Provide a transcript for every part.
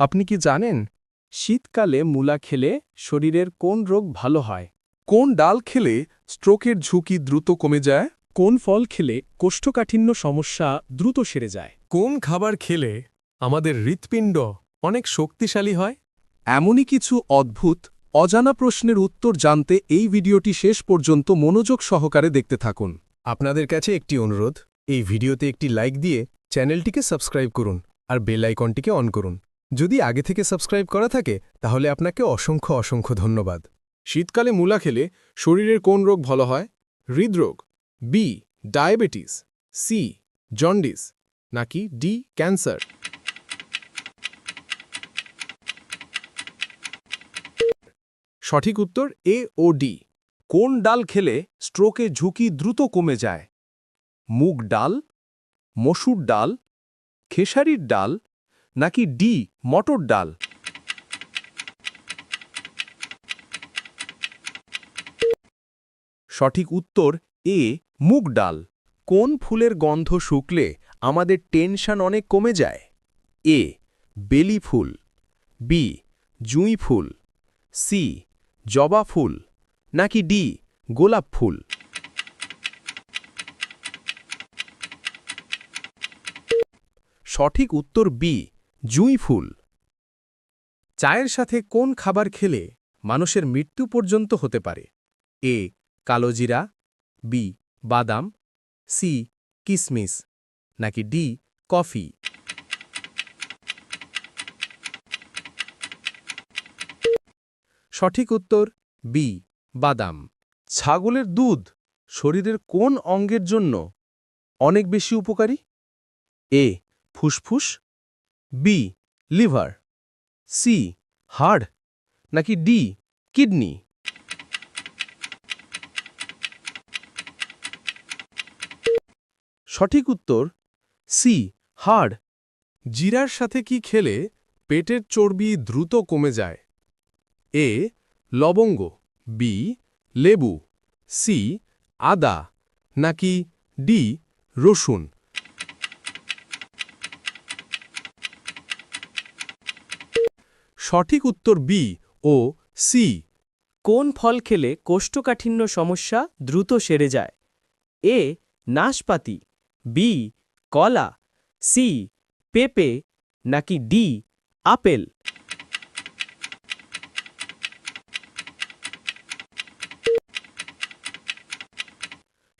আপনি কি জানেন শীতকালে মূলা খেলে শরীরের কোন রোগ ভালো হয়? কোন ডাল খেলে স্ট্রোকের ঝুঁকি দ্রুত কমে যায়? কোন ফল খেলে কোষ্ঠকাঠিন্য সমস্যা দ্রুত সেরে যায়? কোন খাবার খেলে আমাদের হৃৎপিণ্ড অনেক শক্তিশালী হয়? এমনই কিছু অদ্ভুত অজানা প্রশ্নের উত্তর জানতে এই ভিডিওটি শেষ পর্যন্ত মনোযোগ সহকারে দেখতে থাকুন। আপনাদের কাছে একটি অনুরোধ, এই ভিডিওতে একটি লাইক দিয়ে চ্যানেলটিকে সাবস্ক্রাইব করুন আর বেল আইকনটিকে অন করুন। যদি আগে থেকে সাবস্ক্রাইব করা থাকে তাহলে আপনাকে অসংখ্য অসংখ্য ধন্যবাদ। শীতকালে মূলা খেলে শরীরের কোন রোগ ভালো হয়? হৃদরোগ, বি ডায়াবেটিস, সি জন্ডিস, নাকি ডি ক্যান্সার? সঠিক উত্তর এ ও ডি। কোন ডাল খেলে স্ট্রোকের ঝুঁকি দ্রুত কমে যায়? মুগ ডাল, মসুর ডাল, খেসারির ডাল, নাকি ডি মটর ডাল? সঠিক উত্তর এ মুগ ডাল। কোন ফুলের গন্ধ শুকলে আমাদের টেনশন অনেক কমে যায়? এ বেলি ফুল, বি জুঁই ফুল, সি জবা ফুল, নাকি ডি গোলাপ ফুল? সঠিক উত্তর বি জুঁই ফুল। চায়ের সাথে কোন খাবার খেলে মানুষের মৃত্যু পর্যন্ত হতে পারে? এ কালোজিরা, বি বাদাম, সি কিসমিস, নাকি ডি কফি? সঠিক উত্তর বি বাদাম। ছাগলের দুধ শরীরের কোন অঙ্গের জন্য অনেক বেশি উপকারী? এ ফুসফুস, বি লিভার, সি হাড়, নাকি ডি কিডনি? সঠিক উত্তর সি হাড়। জিরার সাথে কি খেলে পেটের চর্বি দ্রুত কমে যায়? এ লবঙ্গ, বি লেবু, সি আদা, নাকি ডি রসুন? সঠিক উত্তর বি ও সি। কোন ফল খেলে কোষ্ঠকাঠিন্য সমস্যা দ্রুত সেরে যায়? এ নাশপাতি, বি কলা, সি পেঁপে, নাকি ডি আপেল?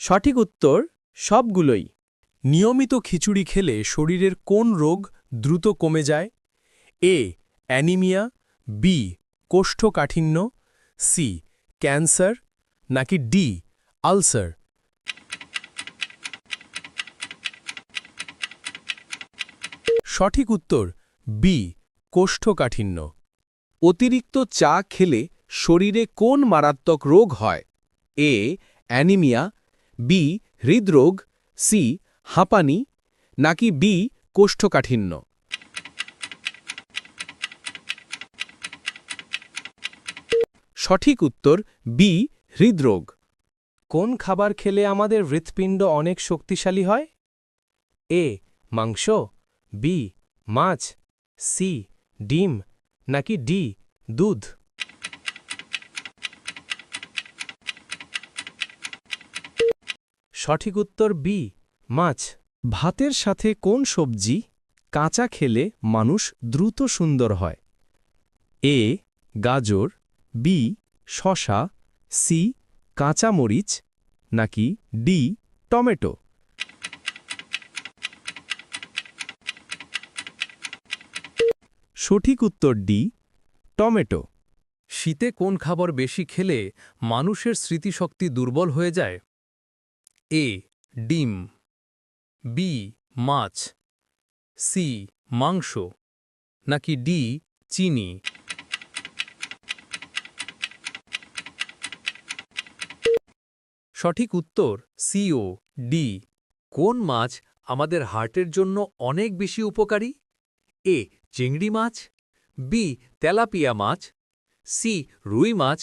সঠিক উত্তর সবগুলোই। নিয়মিত খিচুড়ি খেলে শরীরের কোন রোগ দ্রুত কমে যায়? এ অ্যানিমিয়া, বি কোষ্ঠকাঠিন্য, সি ক্যান্সার, নাকি ডি আলসার? সঠিক উত্তর বি কোষ্ঠকাঠিন্য। অতিরিক্ত চা খেলে শরীরে কোন মারাত্মক রোগ হয়? এ অ্যানিমিয়া, বি হৃদরোগ, সি হাঁপানি, নাকি বি কোষ্ঠকাঠিন্য? সঠিক উত্তর বি হৃদরোগ। কোন খাবার খেলে আমাদের হৃৎপিণ্ড অনেক শক্তিশালী হয়? এ মাংস, বি মাছ, সি ডিম, নাকি ডি দুধ? সঠিক উত্তর বি মাছ। ভাতের সাথে কোন সবজি কাঁচা খেলে মানুষ দ্রুত সুন্দর হয়? এ গাজর, বি শসা, সি কাঁচা মরিচ, নাকি ডি টমেটো? সঠিক উত্তর ডি টমেটো। শীতে কোন খাবার বেশি খেলে মানুষের স্মৃতিশক্তি দুর্বল হয়ে যায়? এ ডিম, বি মাছ, সি মাংস, নাকি ডি চিনি? সঠিক উত্তর সি ও ডি। কোন মাছ আমাদের হার্টের জন্য অনেক বেশি উপকারী? এ চিংড়ি মাছ, বি তেলাপিয়া মাছ, সি রুই মাছ,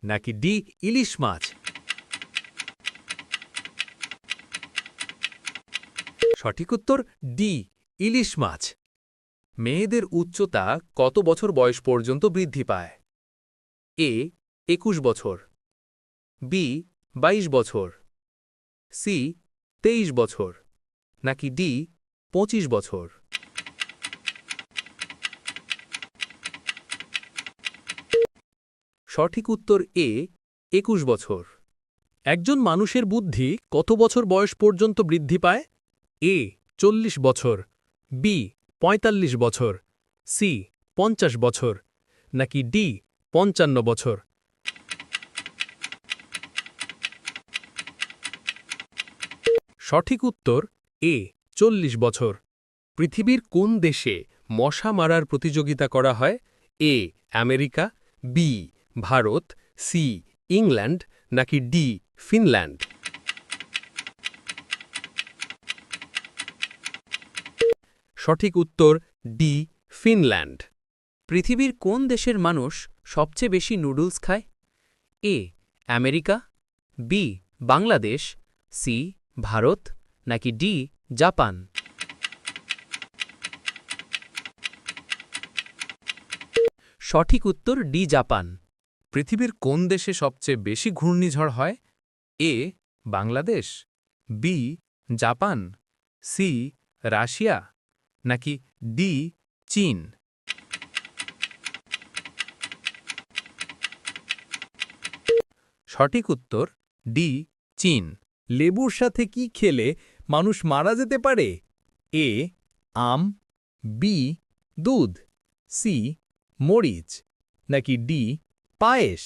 নাকি ডি ইলিশ মাছ? সঠিক উত্তর ডি ইলিশ মাছ। মেয়েদের উচ্চতা কত বছর বয়স পর্যন্ত বৃদ্ধি পায়? এ 21 বছর, বি 22 বছর, সি 23 বছর, নাকি ডি 25 বছর? সঠিক উত্তর এ 21 বছর। একজন মানুষের বুদ্ধি কত বছর বয়স পর্যন্ত বৃদ্ধি পায়? এ 40 বছর, বি 45 বছর, সি 50 বছর, নাকি ডি 55 বছর? সঠিক উত্তর এ 40 বছর। পৃথিবীর কোন দেশে মশা মারার প্রতিযোগিতা করা হয়? A America, B Bharat, C England, নাকি ডি ফিনল্যান্ড? সঠিক উত্তর ডি ফিনল্যান্ড। পৃথিবীর কোন দেশের মানুষ সবচেয়ে বেশি নুডলস খায়? A America, B Bangladesh, C Bharat, নাকি ডি জাপান? সঠিক উত্তর ডি জাপান। পৃথিবীর কোন দেশে সবচেয়ে বেশি ঘূর্ণিঝড় হয়? A Bangladesh, B Japan, C Russia, নাকি ডি চীন? সঠিক উত্তর ডি চীন। লেবুর সাথে কি খেলে মানুষ মারা যেতে পারে? এ আম, বি দুধ, সি মরিচ, নাকি ডি পায়েস?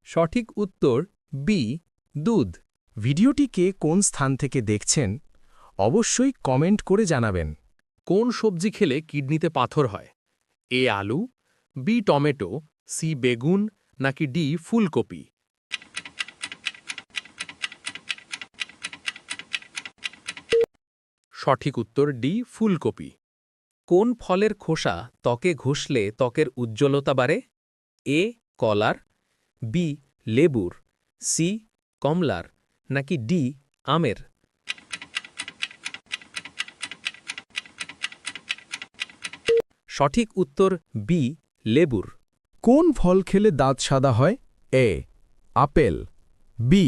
সঠিক উত্তর বি দুধ। ভিডিওটিকে কোন স্থান থেকে দেখছেন অবশ্যই কমেন্ট করে জানাবেন। কোন সবজি খেলে কিডনিতে পাথর হয়? এ আলু, বি টমেটো, সি বেগুন, নাকি ডি ফুলকপি? সঠিক উত্তর ডি ফুলকপি। কোন ফলের খোসা ত্বকে ঘষলে ত্বকের উজ্জ্বলতা বাড়ে? এ কলার, বি লেবুর, সি কমলার, নাকি ডি আমের? সঠিক উত্তর বি লেবুর। কোন ফল খেলে দাঁত সাদা হয়? এ আপেল, বি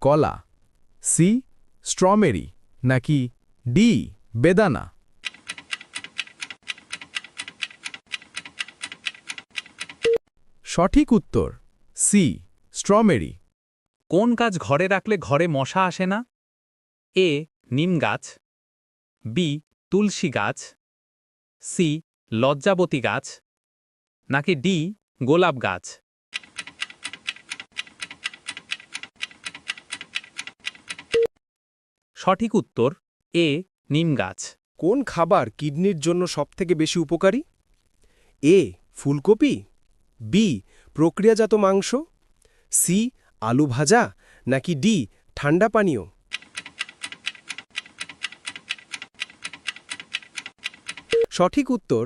কলা, সি স্ট্রবেরি, নাকি ডি বেদানা? সঠিক উত্তর সি স্ট্রবেরি। কোন গাছ ঘরে রাখলে ঘরে মশা আসে না? এ নিম গাছ, বি তুলসী গাছ, সি লজ্জাবতী গাছ, নাকি ডি গোলাপ গাছ? সঠিক উত্তর এ নিম গাছ। কোন খাবার কিডনির জন্য সবথেকে বেশি উপকারী? এ ফুলকপি, বি প্রক্রিয়াজাত মাংস, সি আলু ভাজা, নাকি ডি ঠান্ডা পানীয়? সঠিক উত্তর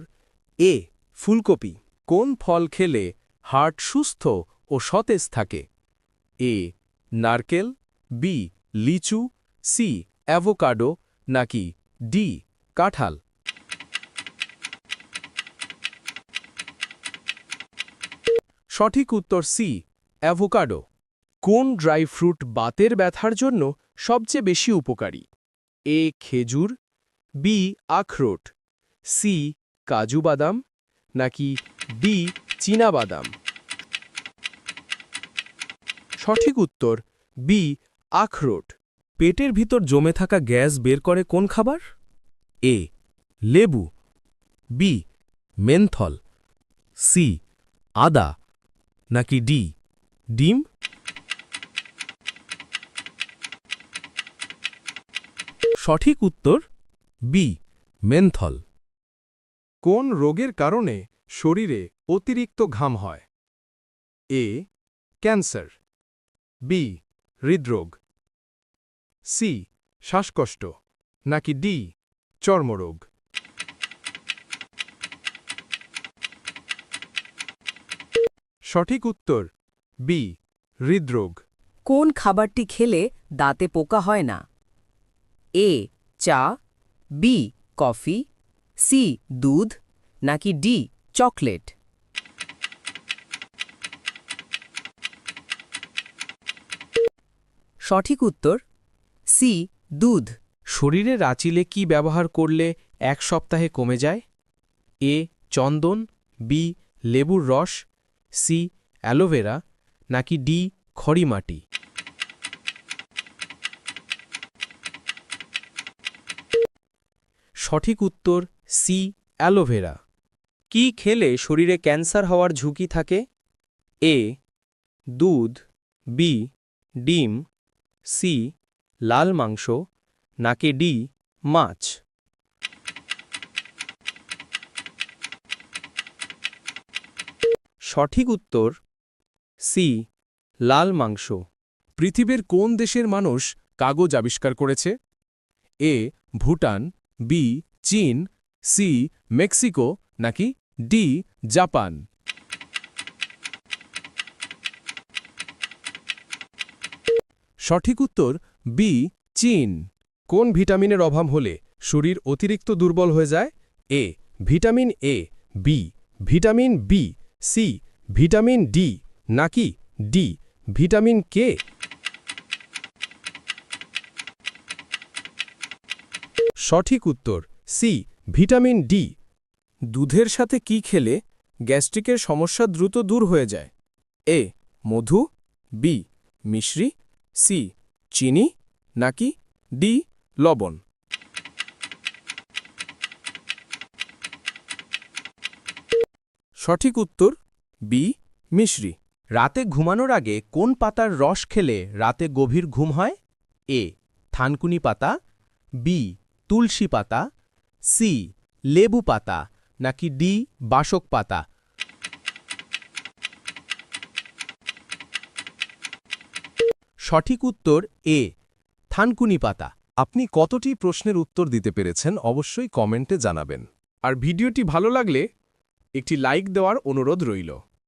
এ ফুলকপি। কোন ফল খেলে হার্ট সুস্থ ও সতেজ থাকে? এ নারকেল, বি লিচু, সি অ্যাভোকাডো, নাকি ডি কাঁঠাল? সঠিক উত্তর সি অ্যাভোকাডো। কোন ড্রাই ফ্রুট বাতের ব্যথার জন্য সবচেয়ে বেশি উপকারী? এ খেজুর, বি আখরোট, সি কাজু বাদাম, নাকি ডি চীনাবাদাম? সঠিক উত্তর বি আখরোট। পেটের ভিতর জমে থাকা গ্যাস বের করে কোন খাবার? এ লেবু, বি মেন্থল, সি আদা, নাকি ডি ডিম? সঠিক উত্তর বি মেন্থল। কোন রোগের কারণে শরীরে অতিরিক্ত ঘাম হয়? এ ক্যান্সার, বি হৃদরোগ, সি শ্বাসকষ্ট, নাকি ডি চর্মরোগ? সঠিক উত্তর বি হৃদরোগ। কোন খাবারটি খেলে দাঁতে পোকা হয় না? এ চা, বি কফি, সি দুধ নাকি ডি চকলেট? সঠিক উত্তর সি দুধ। শরীরে রাচিলে কি ব্যবহার করলে 1 সপ্তাহে কমে যায়? এ চন্দন, বি লেবুর রস, সি অ্যালোভেরা নাকি ডি খড়িমাটি? সঠিক উত্তর সি অ্যালোভেরা। কি খেলে শরীরে ক্যান্সার হওয়ার ঝুঁকি থাকে? এ দুধ, বি ডিম, সি লাল মাংস নাকি ডি মাছ? সঠিক উত্তর সি লাল মাংস। পৃথিবীর কোন দেশের মানুষ কাগজ আবিষ্কার করেছে? এ ভুটান, বি চীন, সি মেক্সিকো নাকি ডি জাপান? সঠিক উত্তর বি চীন। কোন ভিটামিনের অভাব হলে শরীর অতিরিক্ত দুর্বল হয়ে যায়? A vitamin A, B vitamin B, C vitamin D নাকি ডি ভিটামিন কে? সঠিক উত্তর সি ভিটামিন ডি। দুধের সাথে কি খেলে গ্যাস্ট্রিকের সমস্যা দ্রুত দূর হয়ে যায়? এ মধু, বি মিশ্রি, সি চিনি নাকি ডি লবণ? সঠিক উত্তর বি মিশ্রি। রাতে ঘুমানোর আগে কোন পাতার রস খেলে রাতে গভীর ঘুম হয়? এ থানকুনি পাতা, বি তুলসী পাতা, সি লেবু পাতা নাকি ডি বাসক পাতা? সঠিক উত্তর এ থানকুনি পাতা। আপনি কতটি প্রশ্নের উত্তর দিতে পেরেছেন অবশ্যই কমেন্টে জানাবেন। আর ভিডিওটি ভালো লাগলে একটি লাইক দেওয়ার অনুরোধ রইল।